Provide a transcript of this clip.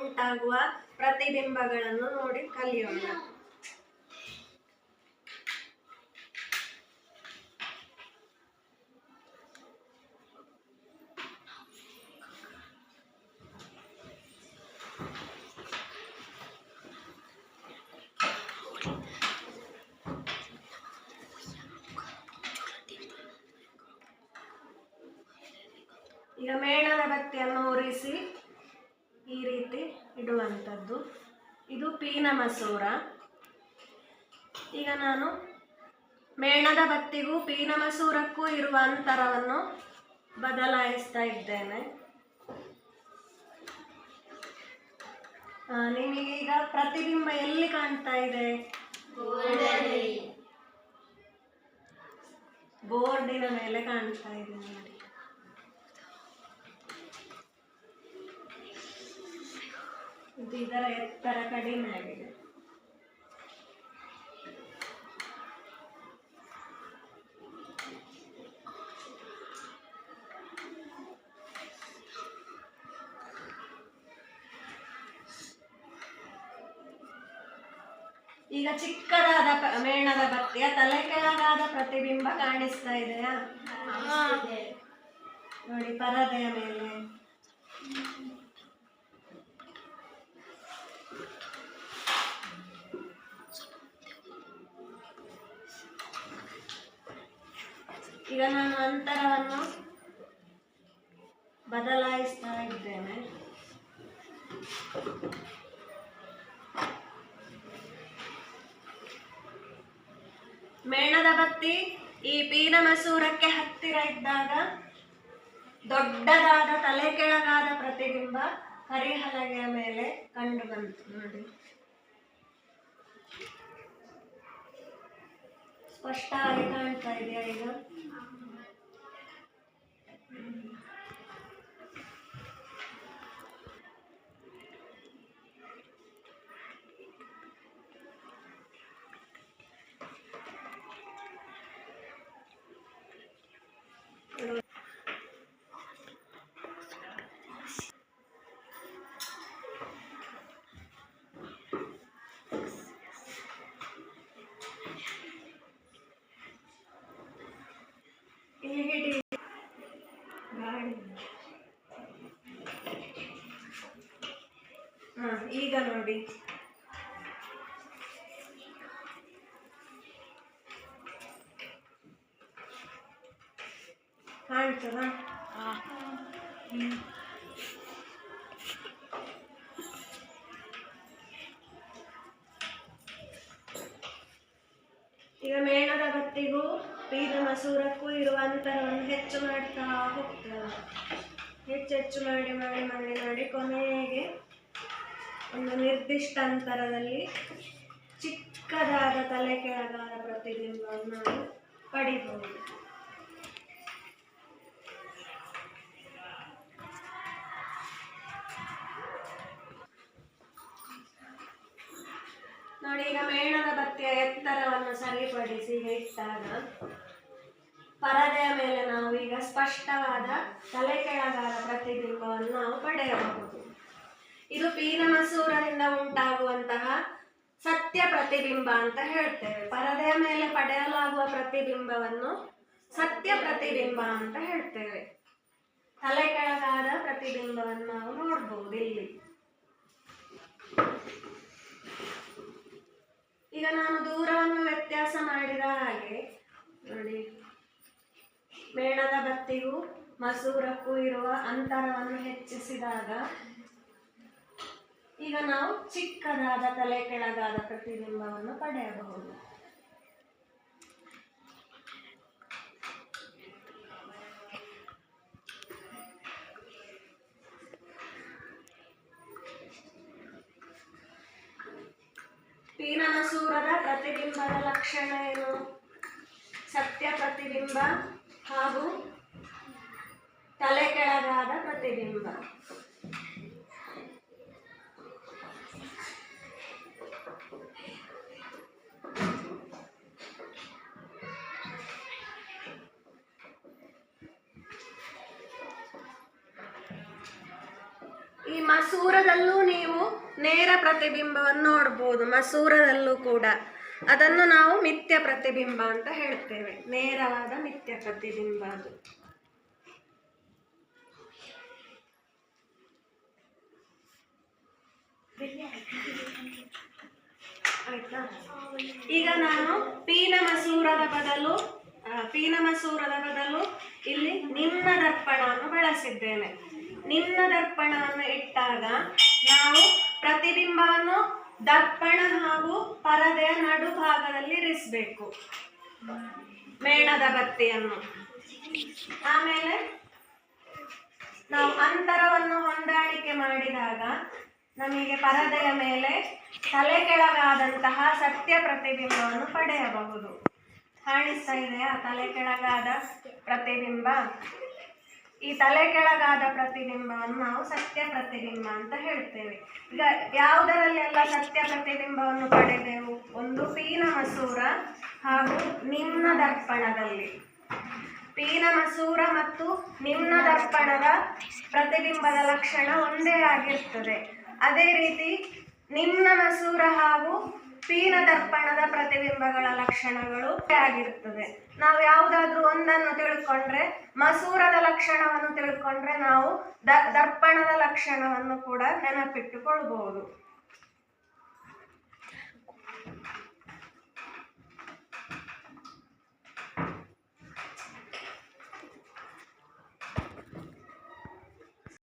ಉಂಟಾಗುವ ಪ್ರತಿಬಿಂಬಗಳನ್ನು ನೋಡಿ ಕಲಿಯೋಣ. ಈಗ ಮೇಣದ ಬತ್ತಿಯನ್ನು ಉರಿಸಿ ಈ ರೀತಿ ಇಡುವಂಥದ್ದು. ಇದು ಪೀನ ಮಸೂರ. ಈಗ ನಾನು ಮೇಣದ ಬತ್ತಿಗೂ ಪೀನ ಮಸೂರಕ್ಕೂ ಇರುವ ಅಂತರವನ್ನು ಬದಲಾಯಿಸ್ತಾ ಇದ್ದೇನೆ. ನಿಮಗೆ ಈಗ ಪ್ರತಿಬಿಂಬ ಎಲ್ಲಿ ಕಾಣ್ತಾ ಇದೆ? ಬೋರ್ಡಿನ ಮೇಲೆ ಕಾಣ್ತಾ ಇದೆ ನೋಡಿ. ಇದರ ಎತ್ತರ ಕಡಿಮೆ ಆಗಿದೆ. ಈಗ ಚಿಕ್ಕದಾದ ಮೇಣದ ಬತ್ತಿಯ ತಲೆ ಕೆಳಗಾದ ಪ್ರತಿಬಿಂಬ ಕಾಣಿಸ್ತಾ ಇದೆಯಾ? ನೋಡಿ ಪರದೆಯ ಮೇಲೆ. ಈಗ ನಾನು ಅಂತರವನ್ನು ಬದಲಾಯಿಸ್ತಾ ಇದ್ದೇನೆ. ಮೇಣದ ಬತ್ತಿ ಈ ಪೀನ ಮಸೂರಕ್ಕೆ ಹತ್ತಿರ ಇದ್ದಾಗ ದೊಡ್ಡದಾದ ತಲೆ ಕೆಳಗಾದ ಪ್ರತಿಬಿಂಬ ಕರಿಹಲಗೆಯ ಮೇಲೆ ಕಂಡು ಬಂತು ನೋಡಿ. ಸ್ಪಷ್ಟವಾಗಿ ಕಾಣ್ತಾ ಇದೆಯಾ ಈಗ? ಈಗ ನೋಡಿ ಕಾಣ್ತದ? ಈಗ ಮೇಣದ ಬತ್ತಿಗೂ ಪೀನ ಮಸೂರಕ್ಕೂ ಇರುವ ಅಂತರವನ್ನು ಹೆಚ್ಚು ಮಾಡ್ತಾ ಹೋಗ್ತೇವೆ. ಹೆಚ್ಚು ಮಾಡಿ ಮಾಡಿ ಮಾಡಿ ಮಾಡಿ ಕೊನೆಗೆ ಒಂದು ನಿರ್ದಿಷ್ಟ ಅಂತರದಲ್ಲಿ ಚಿಕ್ಕದಾದ ತಲೆ ಕೆಳಗಾದ ಪ್ರತಿಬಿಂಬವನ್ನು ನಾವು ಪಡಿಬಹುದು. ನೋಡಿ ಈಗ ಮೇಣದ ಬತ್ತಿಯ ಎತ್ತರವನ್ನು ಸರಿಪಡಿಸಿ ಇಟ್ಟಾಗ ಪರದೆಯ ಮೇಲೆ ನಾವು ಈಗ ಸ್ಪಷ್ಟವಾದ ತಲೆ ಕೆಳಗಾದ ಪ್ರತಿಬಿಂಬವನ್ನು ನಾವು ಪಡೆಯಬಹುದು. ಇದು ಪೀನ ಮಸೂರದಿಂದ ಉಂಟಾಗುವಂತಹ ಸತ್ಯ ಪ್ರತಿಬಿಂಬ ಅಂತ ಹೇಳ್ತೇವೆ. ಪರದೆಯ ಮೇಲೆ ಪಡೆಯಲಾಗುವ ಪ್ರತಿಬಿಂಬವನ್ನು ಸತ್ಯ ಪ್ರತಿಬಿಂಬ ಅಂತ ಹೇಳ್ತೇವೆ. ತಲೆ ಕೆಳಗಾದ ಪ್ರತಿಬಿಂಬವನ್ನು ನಾವು ನೋಡ್ಬೋದು ಇಲ್ಲಿ. ಈಗ ನಾನು ದೂರವನ್ನು ವ್ಯತ್ಯಾಸ ಮಾಡಿದ ಹಾಗೆ ನೋಡಿ, ಮೇಣದ ಬತ್ತಿಗೂ ಮಸೂರಕ್ಕೂ ಇರುವ ಅಂತರವನ್ನು ಹೆಚ್ಚಿಸಿದಾಗ ಈಗ ನಾವು ಚಿಕ್ಕದಾದ ತಲೆ ಕೆಳಗಾದ ಪ್ರತಿಬಿಂಬವನ್ನು ಪಡೆಯಬಹುದು. ಪೀನ ಮಸೂರದ ಪ್ರತಿಬಿಂಬದ ಲಕ್ಷಣ ಏನು? ಸತ್ಯ ಪ್ರತಿಬಿಂಬ ಹಾಗೂ ತಲೆ ಕೆಳಗಾದ ಪ್ರತಿಬಿಂಬ. ಈ ಮಸೂರದಲ್ಲೂ ನೀವು ನೇರ ಪ್ರತಿಬಿಂಬವನ್ನು ನೋಡ್ಬೋದು ಮಸೂರದಲ್ಲೂ ಕೂಡ. ಅದನ್ನು ನಾವು ಮಿಥ್ಯ ಪ್ರತಿಬಿಂಬ ಅಂತ ಹೇಳ್ತೇವೆ. ನೇರವಾದ ಮಿಥ್ಯ ಪ್ರತಿಬಿಂಬ ಅದು. ಆಯ್ತಾ? ಈಗ ನಾನು ಪೀನ ಮಸೂರದ ಬದಲು ಇಲ್ಲಿ ನಿಮ್ನ ದರ್ಪಣವನ್ನು ಬಳಸಿದ್ದೇನೆ. ನಿಮ್ನ ದರ್ಪಣವನ್ನು ಇಟ್ಟಾಗ ನಾವು ಪ್ರತಿಬಿಂಬವನ್ನು ದರ್ಪಣ ಹಾಗೂ ಪರದೆಯ ನಡುಭಾಗದಲ್ಲಿ ಇರಿಸಬೇಕು, ಮೇಣದ ಬತ್ತಿಯನ್ನು. ಆಮೇಲೆ ನಾವು ಅಂತರವನ್ನು ಹೊಂದಾಣಿಕೆ ಮಾಡಿದಾಗ ನಮಗೆ ಪರದೆಯ ಮೇಲೆ ತಲೆ ಕೆಳಗಾದಂತಹ ಸತ್ಯ ಪ್ರತಿಬಿಂಬವನ್ನು ಪಡೆಯಬಹುದು. ಕಾಣಿಸ್ತಾ ಇದೆಯಾ ತಲೆ ಕೆಳಗಾದ ಪ್ರತಿಬಿಂಬ? ಈ ತಲೆ ಕೆಳಗಾದ ಪ್ರತಿಬಿಂಬವನ್ನು ನಾವು ಸತ್ಯ ಪ್ರತಿಬಿಂಬ ಅಂತ ಹೇಳ್ತೇವೆ. ಈಗ ಯಾವುದರಲ್ಲೆಲ್ಲ ಸತ್ಯ ಪ್ರತಿಬಿಂಬವನ್ನು ಪಡೆದೆವು? ಒಂದು ಪೀನ ಮಸೂರ ಹಾಗೂ ನಿಮ್ನ ದರ್ಪಣದಲ್ಲಿ. ಪೀನ ಮಸೂರ ಮತ್ತು ನಿಮ್ನ ದರ್ಪಣದ ಪ್ರತಿಬಿಂಬದ ಲಕ್ಷಣ ಒಂದೇ ಆಗಿರ್ತದೆ. ಅದೇ ರೀತಿ ನಿಮ್ನ ಮಸೂರ ಹಾಗೂ ಪೀನ ದರ್ಪಣದ ಪ್ರತಿಬಿಂಬಗಳ ಲಕ್ಷಣಗಳು ಆಗಿರುತ್ತದೆ. ನಾವು ಯಾವುದಾದ್ರೂ ಒಂದನ್ನು ತಿಳ್ಕೊಂಡ್ರೆ, ಮಸೂರದ ಲಕ್ಷಣವನ್ನು ತಿಳ್ಕೊಂಡ್ರೆ ನಾವು ದರ್ಪಣದ ಲಕ್ಷಣವನ್ನು ಕೂಡ ನೆನಪಿಟ್ಟುಕೊಳ್ಬಹುದು.